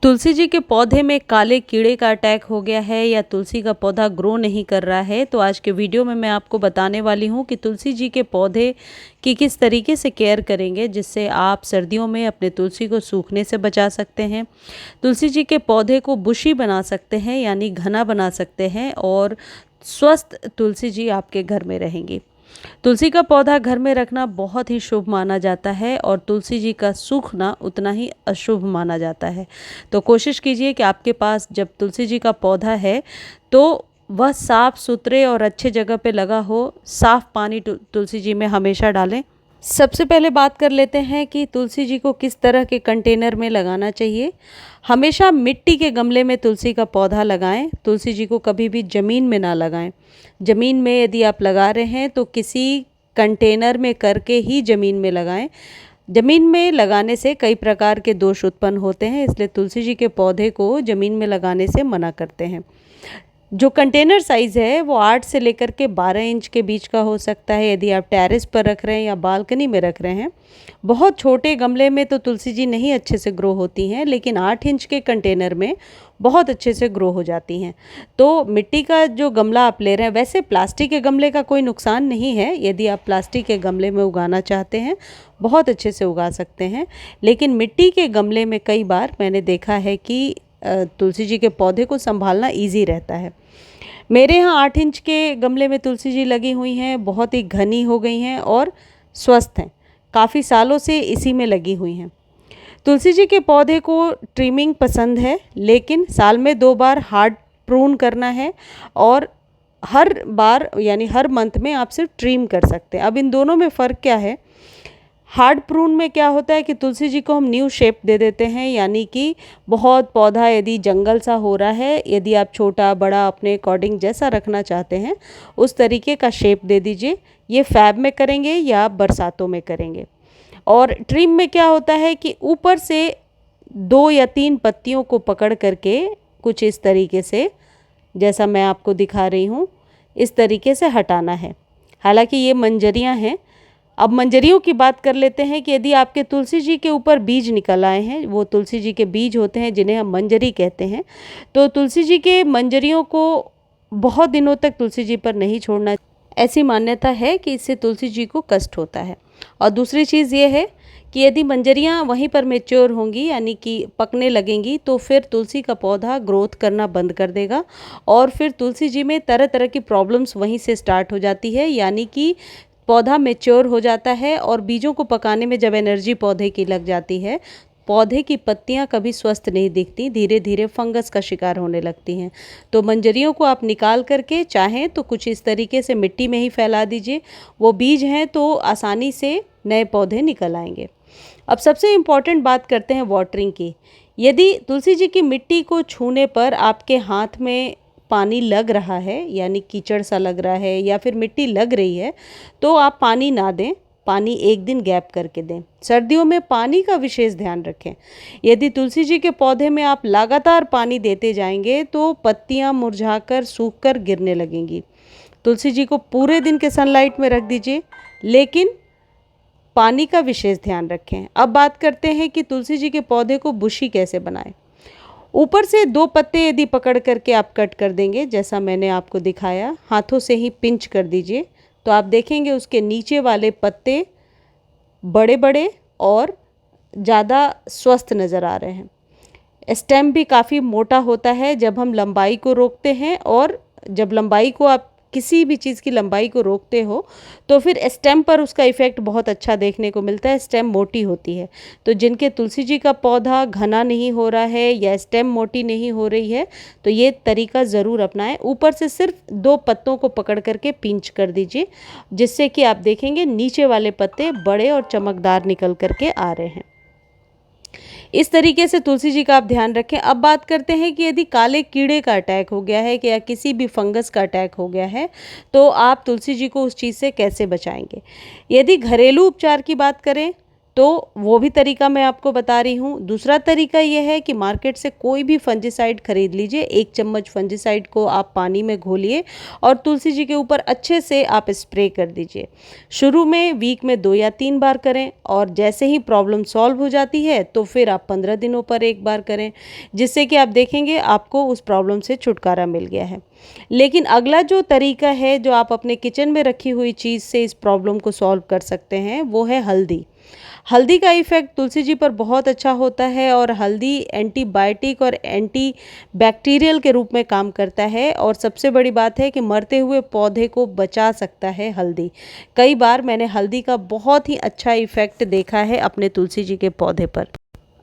तुलसी जी के पौधे में काले कीड़े का अटैक हो गया है या तुलसी का पौधा ग्रो नहीं कर रहा है, तो आज के वीडियो में मैं आपको बताने वाली हूँ कि तुलसी जी के पौधे की किस तरीके से केयर करेंगे जिससे आप सर्दियों में अपने तुलसी को सूखने से बचा सकते हैं। तुलसी जी के पौधे को बुशी बना सकते हैं यानी घना बना सकते हैं और स्वस्थ तुलसी जी आपके घर में रहेंगी। तुलसी का पौधा घर में रखना बहुत ही शुभ माना जाता है और तुलसी जी का सूखना उतना ही अशुभ माना जाता है। तो कोशिश कीजिए कि आपके पास जब तुलसी जी का पौधा है तो वह साफ सुथरे और अच्छे जगह पे लगा हो। साफ पानी तुलसी जी में हमेशा डालें। सबसे पहले बात कर लेते हैं कि तुलसी जी को किस तरह के कंटेनर में लगाना चाहिए। हमेशा मिट्टी के गमले में तुलसी का पौधा लगाएं। तुलसी जी को कभी भी ज़मीन में ना लगाएं। ज़मीन में यदि आप लगा रहे हैं तो किसी कंटेनर में करके ही ज़मीन में लगाएं। ज़मीन में लगाने से कई प्रकार के दोष उत्पन्न होते हैं, इसलिए तुलसी जी के पौधे को ज़मीन में लगाने से मना करते हैं। जो कंटेनर साइज़ है वो 8 से लेकर के 12 इंच के बीच का हो सकता है यदि आप टेरेस पर रख रहे हैं या बालकनी में रख रहे हैं। बहुत छोटे गमले में तो तुलसी जी नहीं अच्छे से ग्रो होती हैं, लेकिन 8 इंच के कंटेनर में बहुत अच्छे से ग्रो हो जाती हैं। तो मिट्टी का जो गमला आप ले रहे हैं, वैसे प्लास्टिक के गमले का कोई नुकसान नहीं है। यदि आप प्लास्टिक के गमले में उगाना चाहते हैं बहुत अच्छे से उगा सकते हैं, लेकिन मिट्टी के गमले में कई बार मैंने देखा है कि तुलसी जी के पौधे को संभालना इजी रहता है। मेरे यहाँ 8 इंच के गमले में तुलसी जी लगी हुई हैं, बहुत ही घनी हो गई हैं और स्वस्थ हैं। काफ़ी सालों से इसी में लगी हुई हैं। तुलसी जी के पौधे को ट्रिमिंग पसंद है, लेकिन साल में 2 बार हार्ड प्रून करना है और हर बार यानी हर मंथ में आप सिर्फ ट्रिम कर सकते हैं। अब इन दोनों में फ़र्क क्या है? हार्ड प्रून में क्या होता है कि तुलसी जी को हम न्यू शेप दे देते हैं, यानी कि बहुत पौधा यदि जंगल सा हो रहा है, यदि आप छोटा बड़ा अपने अकॉर्डिंग जैसा रखना चाहते हैं उस तरीके का शेप दे दीजिए। ये फैब में करेंगे या बरसातों में करेंगे। और ट्रिम में क्या होता है कि ऊपर से 2 या 3 पत्तियों को पकड़ करके कुछ इस तरीके से, जैसा मैं आपको दिखा रही हूँ, इस तरीके से हटाना है। हालांकि ये मंजरियाँ हैं। अब मंजरियों की बात कर लेते हैं कि यदि आपके तुलसी जी के ऊपर बीज निकल आए हैं, वो तुलसी जी के बीज होते हैं जिन्हें हम मंजरी कहते हैं, तो तुलसी जी के मंजरियों को बहुत दिनों तक तुलसी जी पर नहीं छोड़ना। ऐसी मान्यता है कि इससे तुलसी जी को कष्ट होता है। और दूसरी चीज़ ये है कि यदि मंजरियाँ वहीं पर मैच्योर होंगी यानी कि पकने लगेंगी तो फिर तुलसी का पौधा ग्रोथ करना बंद कर देगा और फिर तुलसी जी में तरह तरह की प्रॉब्लम्स वहीं से स्टार्ट हो जाती है। यानी कि पौधा मैच्योर हो जाता है और बीजों को पकाने में जब एनर्जी पौधे की लग जाती है, पौधे की पत्तियां कभी स्वस्थ नहीं दिखती, धीरे धीरे फंगस का शिकार होने लगती हैं। तो मंजरियों को आप निकाल करके चाहें तो कुछ इस तरीके से मिट्टी में ही फैला दीजिए। वो बीज हैं तो आसानी से नए पौधे निकल आएंगे। अब सबसे इम्पॉर्टेंट बात करते हैं वाटरिंग की। यदि तुलसी जी की मिट्टी को छूने पर आपके हाथ में पानी लग रहा है, यानी कीचड़ सा लग रहा है या फिर मिट्टी लग रही है, तो आप पानी ना दें, पानी एक दिन गैप करके दें। सर्दियों में पानी का विशेष ध्यान रखें। यदि तुलसी जी के पौधे में आप लगातार पानी देते जाएंगे तो पत्तियां मुरझाकर सूखकर गिरने लगेंगी। तुलसी जी को पूरे दिन के सनलाइट में रख दीजिए, लेकिन पानी का विशेष ध्यान रखें। अब बात करते हैं कि तुलसी जी के पौधे को बुशी कैसे बनाएं। ऊपर से 2 पत्ते यदि पकड़ करके आप कट कर देंगे, जैसा मैंने आपको दिखाया, हाथों से ही पिंच कर दीजिए, तो आप देखेंगे उसके नीचे वाले पत्ते बड़े बड़े और ज़्यादा स्वस्थ नज़र आ रहे हैं। स्टेम भी काफ़ी मोटा होता है जब हम लंबाई को रोकते हैं, और जब लंबाई को आप किसी भी चीज़ की लंबाई को रोकते हो तो फिर स्टेम पर उसका इफ़ेक्ट बहुत अच्छा देखने को मिलता है। स्टेम मोटी होती है, तो जिनके तुलसी जी का पौधा घना नहीं हो रहा है या स्टेम मोटी नहीं हो रही है तो ये तरीका ज़रूर अपनाएं। ऊपर से सिर्फ 2 पत्तों को पकड़ करके पिंच कर दीजिए, जिससे कि आप देखेंगे नीचे वाले पत्ते बड़े और चमकदार निकल करके आ रहे हैं। इस तरीके से तुलसी जी का आप ध्यान रखें। अब बात करते हैं कि यदि काले कीड़े का अटैक हो गया है या किसी भी फंगस का अटैक हो गया है तो आप तुलसी जी को उस चीज़ से कैसे बचाएंगे। यदि घरेलू उपचार की बात करें तो वो भी तरीका मैं आपको बता रही हूँ। दूसरा तरीका ये है कि मार्केट से कोई भी फंजीसाइड खरीद लीजिए। 1 चम्मच फंजीसाइड को आप पानी में घोलिए और तुलसी जी के ऊपर अच्छे से आप स्प्रे कर दीजिए। शुरू में वीक में 2 या 3 बार करें और जैसे ही प्रॉब्लम सॉल्व हो जाती है तो फिर आप 15 दिनों पर 1 बार करें, जिससे कि आप देखेंगे आपको उस प्रॉब्लम से छुटकारा मिल गया है। लेकिन अगला जो तरीका है जो आप अपने किचन में रखी हुई चीज़ से इस प्रॉब्लम को सॉल्व कर सकते हैं, वो है हल्दी। हल्दी का इफ़ेक्ट तुलसी जी पर बहुत अच्छा होता है और हल्दी एंटीबायोटिक और एंटी बैक्टीरियल के रूप में काम करता है। और सबसे बड़ी बात है कि मरते हुए पौधे को बचा सकता है हल्दी। कई बार मैंने हल्दी का बहुत ही अच्छा इफ़ेक्ट देखा है अपने तुलसी जी के पौधे पर।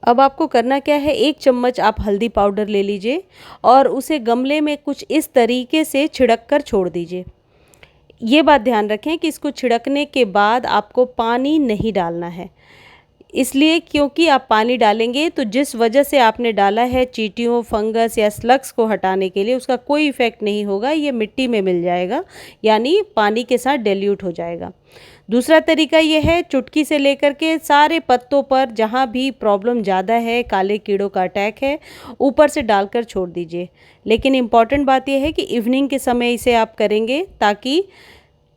अब आपको करना क्या है, 1 चम्मच आप हल्दी पाउडर ले लीजिए और उसे गमले में कुछ इस तरीके से छिड़क कर छोड़ दीजिए। ये बात ध्यान रखें कि इसको छिड़कने के बाद आपको पानी नहीं डालना है, इसलिए क्योंकि आप पानी डालेंगे तो जिस वजह से आपने डाला है चींटियों, फंगस या स्लग्स को हटाने के लिए, उसका कोई इफ़ेक्ट नहीं होगा, ये मिट्टी में मिल जाएगा, यानी पानी के साथ डाइल्यूट हो जाएगा। दूसरा तरीका ये है, चुटकी से लेकर के सारे पत्तों पर जहाँ भी प्रॉब्लम ज़्यादा है, काले कीड़ों का अटैक है, ऊपर से डालकर छोड़ दीजिए। लेकिन इम्पॉर्टेंट बात यह है कि इवनिंग के समय इसे आप करेंगे, ताकि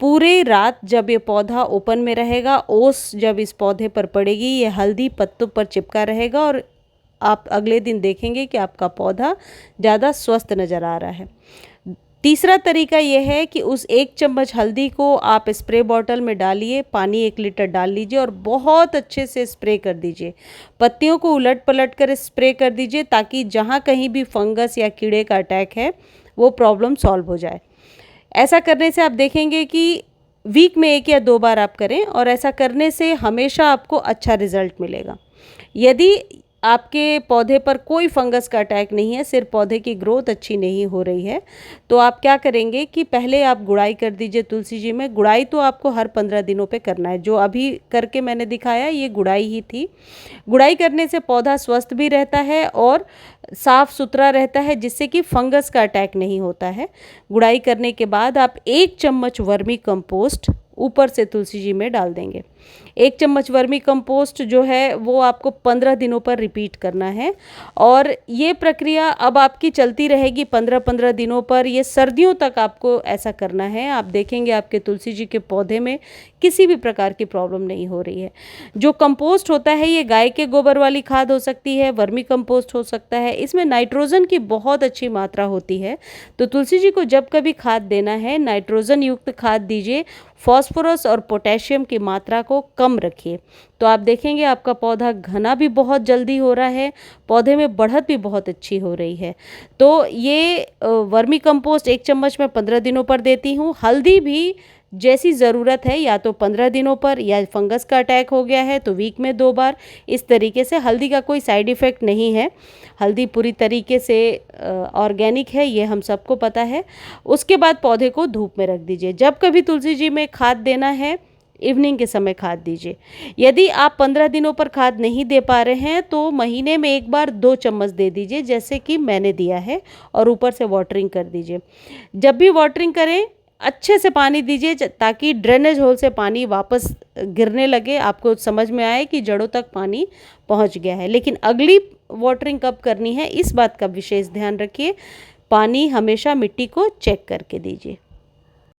पूरे रात जब ये पौधा ओपन में रहेगा, ओस जब इस पौधे पर पड़ेगी, ये हल्दी पत्तों पर चिपका रहेगा और आप अगले दिन देखेंगे कि आपका पौधा ज़्यादा स्वस्थ नज़र आ रहा है। तीसरा तरीका यह है कि उस 1 चम्मच हल्दी को आप स्प्रे बॉटल में डालिए, पानी 1 लीटर डाल लीजिए और बहुत अच्छे से स्प्रे कर दीजिए। पत्तियों को उलट पलट कर स्प्रे कर दीजिए, ताकि जहाँ कहीं भी फंगस या कीड़े का अटैक है वो प्रॉब्लम सॉल्व हो जाए। ऐसा करने से आप देखेंगे कि वीक में 1 या 2 बार आप करें और ऐसा करने से हमेशा आपको अच्छा रिजल्ट मिलेगा। यदि आपके पौधे पर कोई फंगस का अटैक नहीं है, सिर्फ पौधे की ग्रोथ अच्छी नहीं हो रही है, तो आप क्या करेंगे कि पहले आप गुड़ाई कर दीजिए तुलसी जी में। गुड़ाई तो आपको हर 15 दिनों पे करना है। जो अभी करके मैंने दिखाया ये गुड़ाई ही थी। गुड़ाई करने से पौधा स्वस्थ भी रहता है और साफ़ सुथरा रहता है, जिससे कि फंगस का अटैक नहीं होता है। गुड़ाई करने के बाद आप 1 चम्मच वर्मी कंपोस्ट ऊपर से तुलसी जी में डाल देंगे। 1 चम्मच वर्मी कंपोस्ट जो है वो आपको 15 दिनों पर रिपीट करना है और ये प्रक्रिया अब आपकी चलती रहेगी 15-15 दिनों पर। ये सर्दियों तक आपको ऐसा करना है। आप देखेंगे आपके तुलसी जी के पौधे में किसी भी प्रकार की प्रॉब्लम नहीं हो रही है। जो कंपोस्ट होता है ये गाय के गोबर वाली खाद हो सकती है, वर्मी कंपोस्ट हो सकता है। इसमें नाइट्रोजन की बहुत अच्छी मात्रा होती है, तो तुलसी जी को जब कभी खाद देना है नाइट्रोजन युक्त खाद दीजिए। फास्फोरस और पोटेशियम की मात्रा को कम रखिए, तो आप देखेंगे आपका पौधा घना भी बहुत जल्दी हो रहा है, पौधे में बढ़त भी बहुत अच्छी हो रही है। तो ये वर्मी कंपोस्ट 1 चम्मच मैं 15 दिनों पर देती हूँ। हल्दी भी जैसी ज़रूरत है, या तो 15 दिनों पर, या फंगस का अटैक हो गया है तो वीक में 2 बार। इस तरीके से हल्दी का कोई साइड इफ़ेक्ट नहीं है। हल्दी पूरी तरीके से ऑर्गेनिक है, ये हम सबको पता है। उसके बाद पौधे को धूप में रख दीजिए। जब कभी तुलसी जी में खाद देना है, इवनिंग के समय खाद दीजिए। यदि आप 15 दिनों पर खाद नहीं दे पा रहे हैं तो महीने में 1 बार 2 चम्मच दे दीजिए, जैसे कि मैंने दिया है, और ऊपर से वाटरिंग कर दीजिए। जब भी वाटरिंग करें अच्छे से पानी दीजिए, ताकि ड्रेनेज होल से पानी वापस गिरने लगे, आपको समझ में आए कि जड़ों तक पानी पहुंच गया है। लेकिन अगली वाटरिंग कब करनी है, इस बात का विशेष ध्यान रखिए। पानी हमेशा मिट्टी को चेक करके दीजिए।